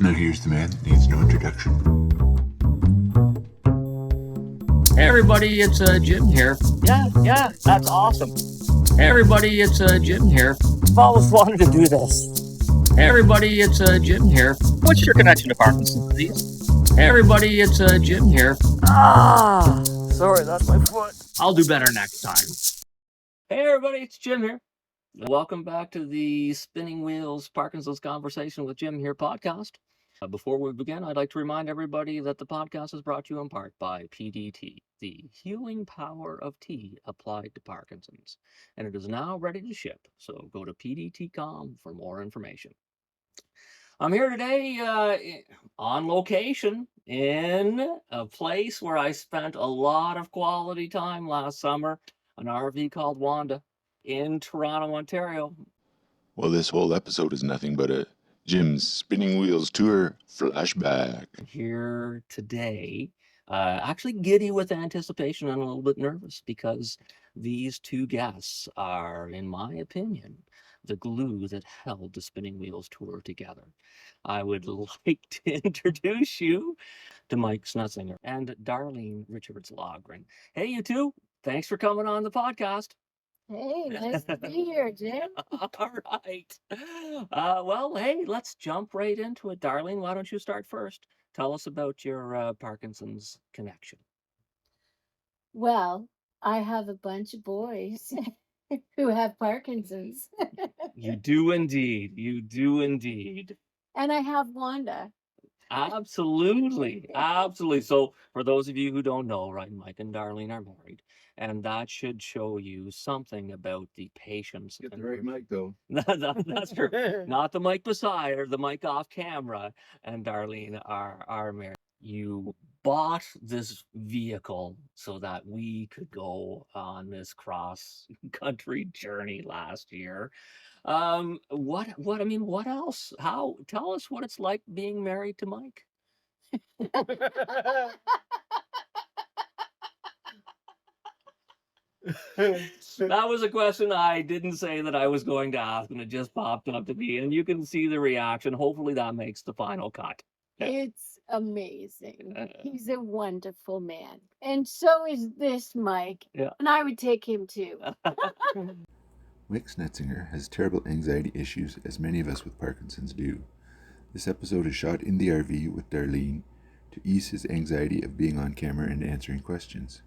Now here's the man that needs no introduction. Hey everybody, it's Jim here. Yeah, that's awesome. Hey everybody, it's Jim here. I've always wanted to do this. Hey everybody, it's Jim here. What's your connection to Parkinson's disease? Hey everybody, it's Jim here. Sorry, that's my foot. I'll do better next time. Hey everybody, it's Jim here. Welcome back to the Spinning Wheels Parkinson's Conversation with Jim here podcast. Before we begin, I'd like to remind everybody that the podcast is brought to you in part by PDT, the healing power of tea applied to Parkinson's. And it is now ready to ship, so go to pdt.com for more information. I'm here today on location in a place where I spent a lot of quality time last summer, an RV called Wanda in Toronto, Ontario. Well, this whole episode is nothing but a Jim's Spinning Wheels Tour flashback. Here today, actually giddy with anticipation and a little bit nervous because these two guests are, in my opinion, the glue that held the Spinning Wheels Tour together. I would like to introduce you to Mike Snetsinger and Darlene Loghrin. Hey, you two. Thanks for coming on the podcast. Hey, nice to be here, Jim. All right. Well, hey, let's jump right into it. Darlene, why don't you start first? Tell us about your Parkinson's connection. Well, I have a bunch of boys who have Parkinson's. You do indeed. You do indeed. And I have Wanda. Absolutely. Absolutely. So for those of you who don't know, right, Mike and Darlene are married, and that should show you something about the patience. Get the right mic, though. That's true. Not the mic beside or the mic off camera. And Darlene are married. You bought this vehicle so that we could go on this cross-country journey last year. What else? Tell us what it's like being married to Mike. That was a question I didn't say that I was going to ask, and it just popped up to me, and you can see the reaction. Hopefully that makes the final cut. It's amazing. He's a wonderful man. And so is this Mike. Yeah. And I would take him too. Mike Snetsinger has terrible anxiety issues, as many of us with Parkinson's do. This episode is shot in the RV with Darlene to ease his anxiety of being on camera and answering questions.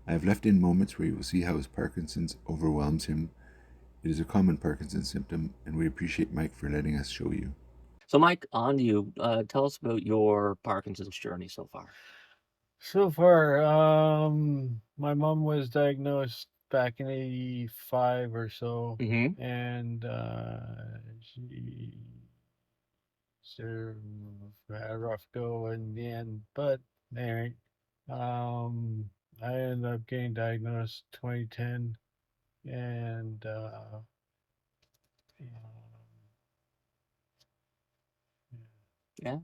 I have left in moments where you will see how his Parkinson's overwhelms him. It is a common Parkinson's symptom, and we appreciate Mike for letting us show you. So, Mike, on to you. Tell us about your Parkinson's journey so far. So far, my mom was diagnosed back in 85 or so, Mm-hmm. and she sort of had a rough go in the end. But anyway, I ended up getting diagnosed 2010, and Yeah.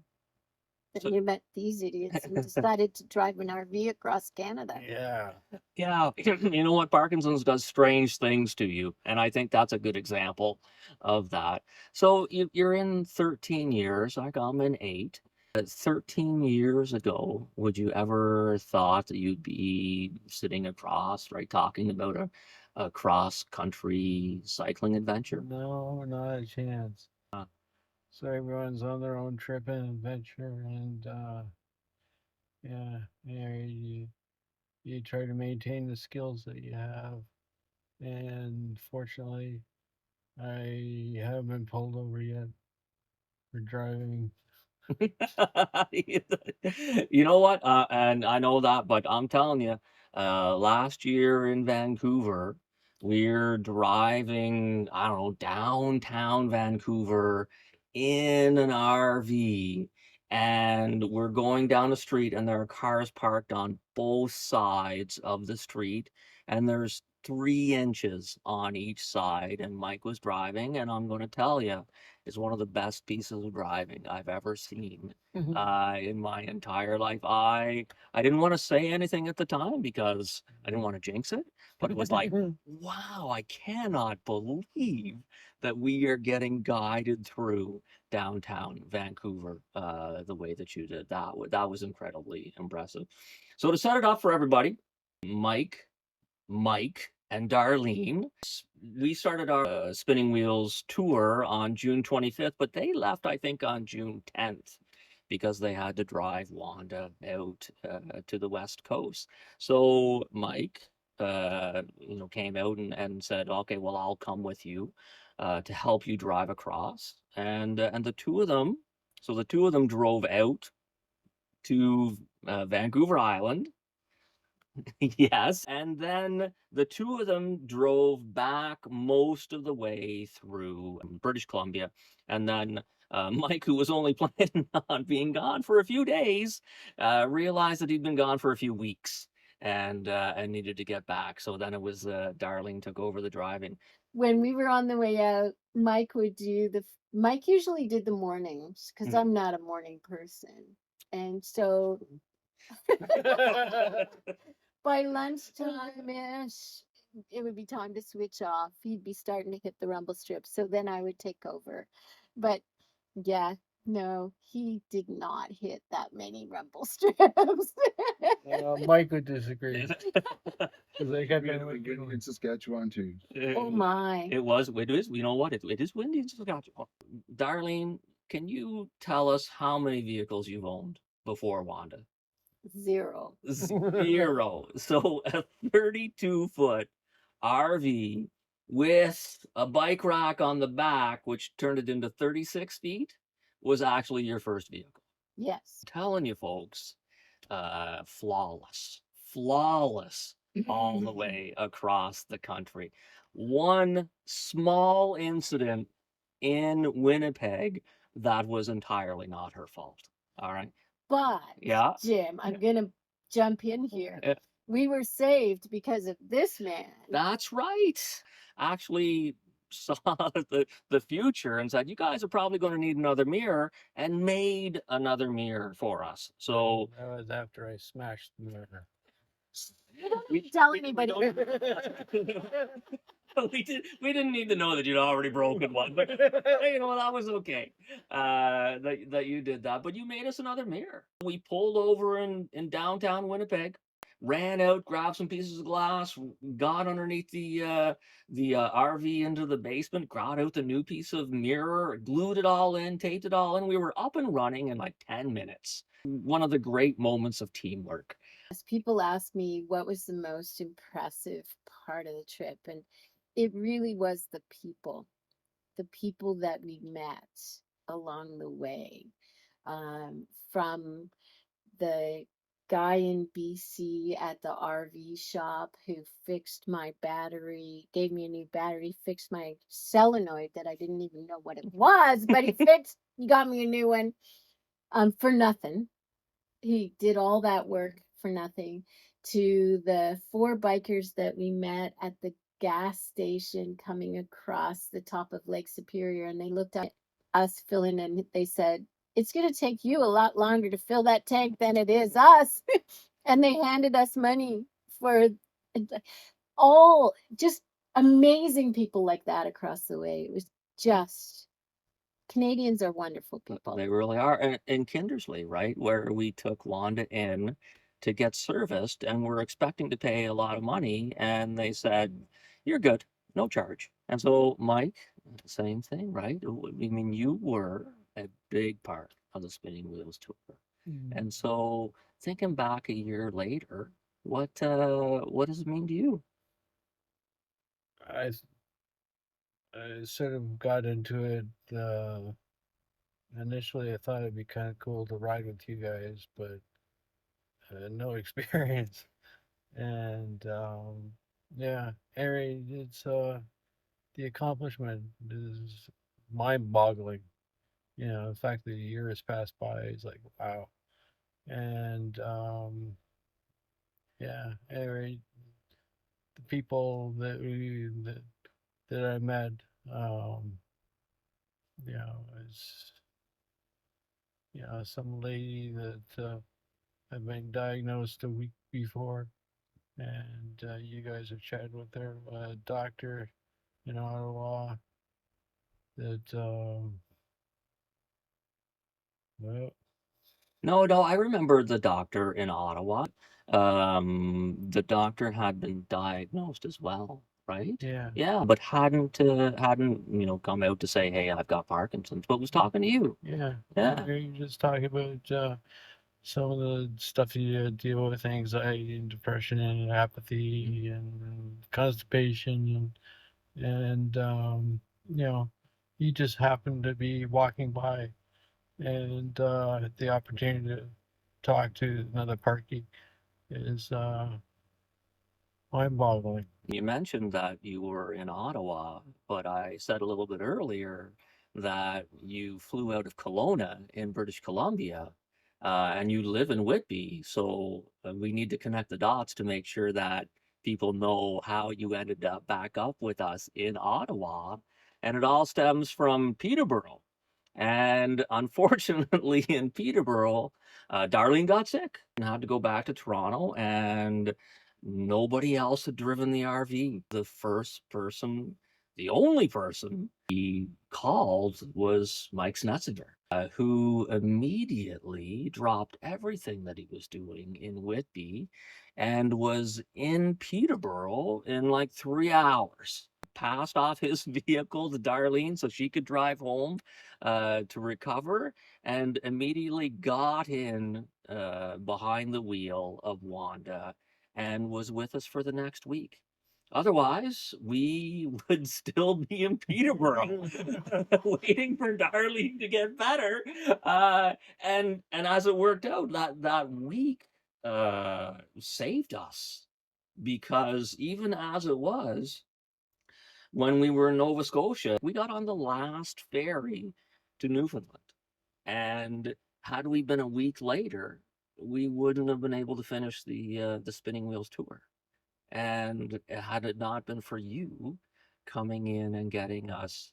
And you met these idiots and decided to drive an RV across Canada. yeah. Yeah, you know what? Parkinson's does strange things to you, and I think that's a good example of that. So you're in 13 years, like I'm in 8. 13 years ago, would you ever thought that you'd be sitting across, right, talking about a cross-country cycling adventure? No, not a chance. So everyone's on their own trip and adventure, and you try to maintain the skills that you have. And fortunately, I haven't been pulled over yet for driving. You know what? And I know that, but I'm telling you, last year in Vancouver, we're driving, I don't know, downtown Vancouver in an RV, and we're going down the street, and there are cars parked on both sides of the street, and there's 3 inches on each side, and Mike was driving, and I'm going to tell you, it's one of the best pieces of driving I've ever seen in my entire life. I didn't want to say anything at the time because I didn't want to jinx it, but it was like, wow, I cannot believe that we are getting guided through downtown Vancouver the way that you did. That was incredibly impressive. So to set it up for everybody, Mike, and Darlene, we started our Spinning Wheels tour on June 25th, but they left, I think, on June 10th because they had to drive Wanda out to the West Coast. So Mike, came out and said, "Okay, well, I'll come with you to help you drive across." And the two of them, so the two of them drove out to Vancouver Island. Yes. And then the two of them drove back most of the way through British Columbia. And then Mike, who was only planning on being gone for a few days, realized that he'd been gone for a few weeks and needed to get back. So then it was Darlene took over the driving. When we were on the way out, Mike usually did the mornings because I'm not a morning person. And so by lunchtime-ish, it would be time to switch off. He'd be starting to hit the rumble strip. So then I would take over. But yeah, no, he did not hit that many rumble strips. Mike would disagree. They kept in Saskatchewan too. Oh my. It is, you know what? It is windy in Saskatchewan. Darlene, can you tell us how many vehicles you've owned before Wanda? Zero. Zero. So a 32-foot RV with a bike rack on the back, which turned it into 36 feet, was actually your first vehicle. Yes. Telling you folks, flawless all the way across the country. One small incident in Winnipeg that was entirely not her fault. All right. But Yeah. Jim, I'm gonna jump in here. We were saved because of this man. That's right. Actually saw the future and said, "You guys are probably going to need another mirror," and made another mirror for us. So that was after I smashed the mirror. You don't need to tell anybody. We didn't need to know that you'd already broken one, but that was okay. That you did that, but you made us another mirror. We pulled over in downtown Winnipeg, ran out, grabbed some pieces of glass, got underneath the RV into the basement, got out the new piece of mirror, glued it all in, taped it all in. We were up and running in like 10 minutes. One of the great moments of teamwork. People ask me what was the most impressive part of the trip, and it really was the people that we met along the way. From the guy in BC at the RV shop who fixed my battery, gave me a new battery, fixed my solenoid that I didn't even know what it was, but he got me a new one for nothing. He did all that work for nothing. To the 4 bikers that we met at the gas station coming across the top of Lake Superior, and they looked at us filling, and they said, "It's going to take you a lot longer to fill that tank than it is us." And they handed us money for all just amazing people like that across the way. It was just, Canadians are wonderful people. They really are. And in Kindersley, right, where we took Wanda in to get serviced, and we're expecting to pay a lot of money, and they said, "You're good, no charge." And so, Mike, same thing, right? I mean, you were a big part of the Spinning Wheels tour. And so, thinking back a year later, what does it mean to you? I sort of got into it. Initially, I thought it'd be kind of cool to ride with you guys, but no experience. And yeah, anyway, it's the accomplishment is mind-boggling. The fact that a year has passed by is like wow. And yeah, anyway, the people that I met, is some lady that had been diagnosed a week before, and you guys have chatted with her, doctor in Ottawa that Well, No, no, I remember the doctor in Ottawa. The doctor had been diagnosed as well, right? yeah, Yeah, but hadn't come out to say, "Hey, I've got Parkinson's," but was talking to you. yeah. Yeah. You're just talking about some of the stuff you deal with, anxiety and depression and apathy and constipation and you know, he just happened to be walking by and the opportunity to talk to another parkie is mind-boggling. You mentioned that you were in Ottawa, but I said a little bit earlier that you flew out of Kelowna in British Columbia, and you live in Whitby. So we need to connect the dots to make sure that people know how you ended up back up with us in Ottawa. And it all stems from Peterborough. And unfortunately, in Peterborough, Darlene got sick and had to go back to Toronto, and nobody else had driven the RV. The first person, the only person he called was Mike Snetsinger, who immediately dropped everything that he was doing in Whitby and was in Peterborough in like 3 hours. Passed off his vehicle to Darlene so she could drive home to recover, and immediately got in behind the wheel of Wanda and was with us for the next week. Otherwise, we would still be in Peterborough waiting for Darlene to get better. And as it worked out, that week saved us, because even as it was, when we were in Nova Scotia, we got on the last ferry to Newfoundland. And had we been a week later, we wouldn't have been able to finish the Spinning Wheels tour. And had it not been for you coming in and getting us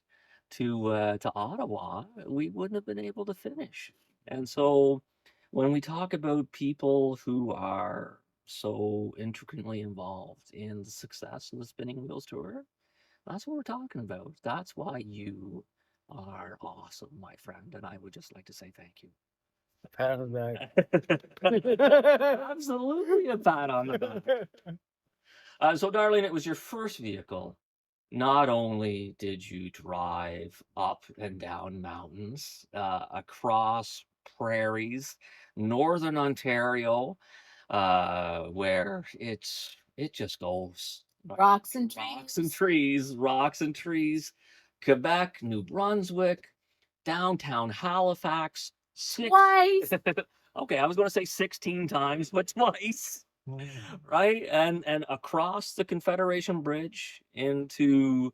to Ottawa, we wouldn't have been able to finish. And so when we talk about people who are so intricately involved in the success of the Spinning Wheels tour, that's what we're talking about. That's why you are awesome, my friend. And I would just like to say thank you. A pat on the back. Absolutely a pat on the back. So, Darlene, it was your first vehicle. Not only did you drive up and down mountains, across prairies, northern Ontario, where it just goes. Rocks and Rocks and trees. trees, rocks and trees. Quebec, New Brunswick, downtown Halifax, Twice. okay, I was going to say 16 times, but twice. Right, and across the Confederation Bridge into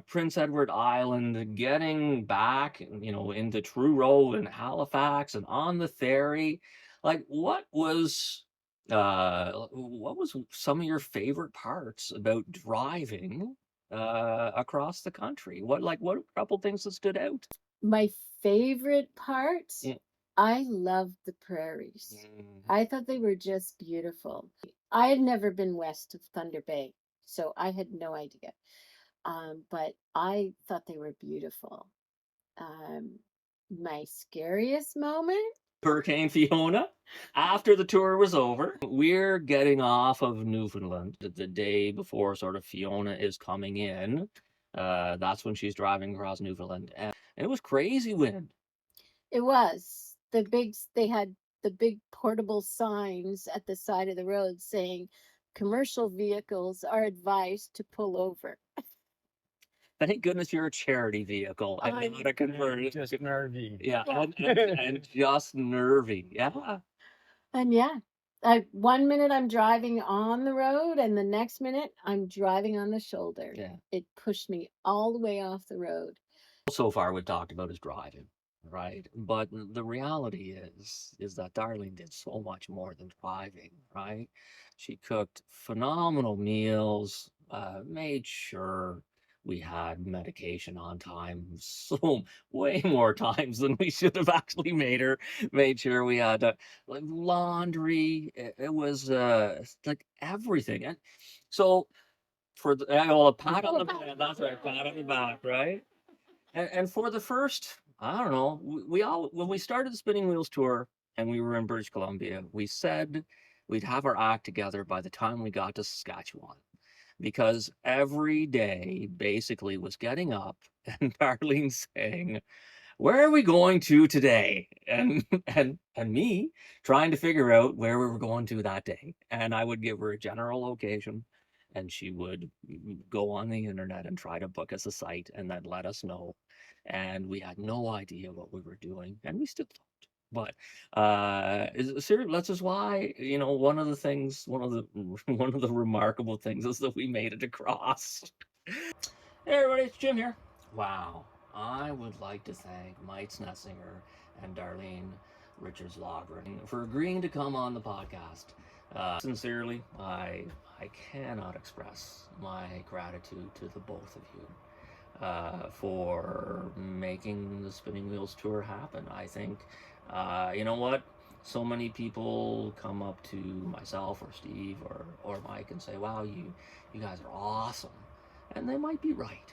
Prince Edward Island, getting back, into Truro and Halifax, and on the ferry. Like, what was some of your favorite parts about driving across the country? What a couple things that stood out? My favorite part, Yeah. I loved the prairies. I thought they were just beautiful. I had never been west of Thunder Bay, so I had no idea. But I thought they were beautiful. My scariest moment? Hurricane Fiona. After the tour was over, we're getting off of Newfoundland the day before sort of Fiona is coming in. That's when she's driving across Newfoundland, and it was crazy wind. It was they had the big portable signs at the side of the road saying commercial vehicles are advised to pull over. Thank goodness you're a charity vehicle and I not a converted. Just nervy. Yeah, Yeah. and just nervy. Yeah. And yeah, 1 minute I'm driving on the road, and the next minute I'm driving on the shoulder. Yeah. It pushed me all the way off the road. So far we've talked about is driving, right? But the reality is that Darlene did so much more than driving, right? She cooked phenomenal meals, made sure we had medication on time, so way more times than we should have actually made sure we had like laundry. It was like everything. And so for a pat on the back, that's right, pat on the back, right? And for the first I don't know. When we started the Spinning Wheels tour and we were in British Columbia, we said we'd have our act together by the time we got to Saskatchewan, because every day basically was getting up and Darlene saying, "Where are we going to today?" And and me trying to figure out where we were going to that day. And I would give her a general location, and she would go on the internet and try to book us a site and then let us know. And we had no idea what we were doing, and we still don't. But seriously, that's just why, one of the things, one of the one of the remarkable things is that we made it across. Hey everybody, it's Jim here. Wow, I would like to thank Mike Snetsinger and Darlene Loghrin for agreeing to come on the podcast. Sincerely, I cannot express my gratitude to the both of you for making the Spinning Wheels tour happen. I think, you know what? So many people come up to myself or Steve or Mike and say, "Wow, you guys are awesome." And they might be right.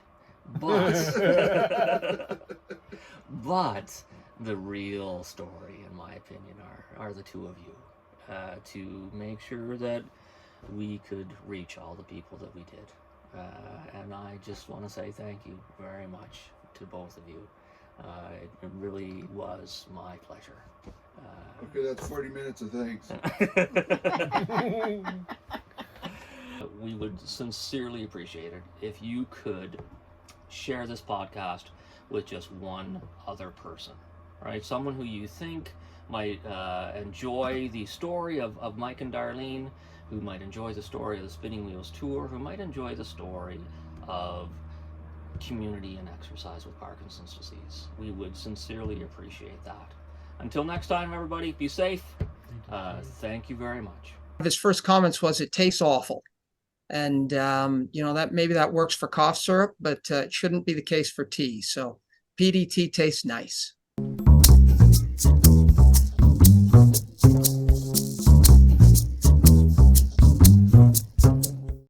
But but the real story, in my opinion, are the two of you, to make sure that we could reach all the people that we did. And I just want to say thank you very much to both of you. It really was my pleasure. Okay, that's 40 minutes of thanks. We would sincerely appreciate it if you could share this podcast with just one other person, right? Someone who you think might enjoy the story of Mike and Darlene, who might enjoy the story of the Spinning Wheels tour, who might enjoy the story of community and exercise with Parkinson's disease. We would sincerely appreciate that. Until next time, everybody, be safe. Thank you very much. His first comments was, "It tastes awful." And, that maybe that works for cough syrup, but it shouldn't be the case for tea. So PDT tastes nice.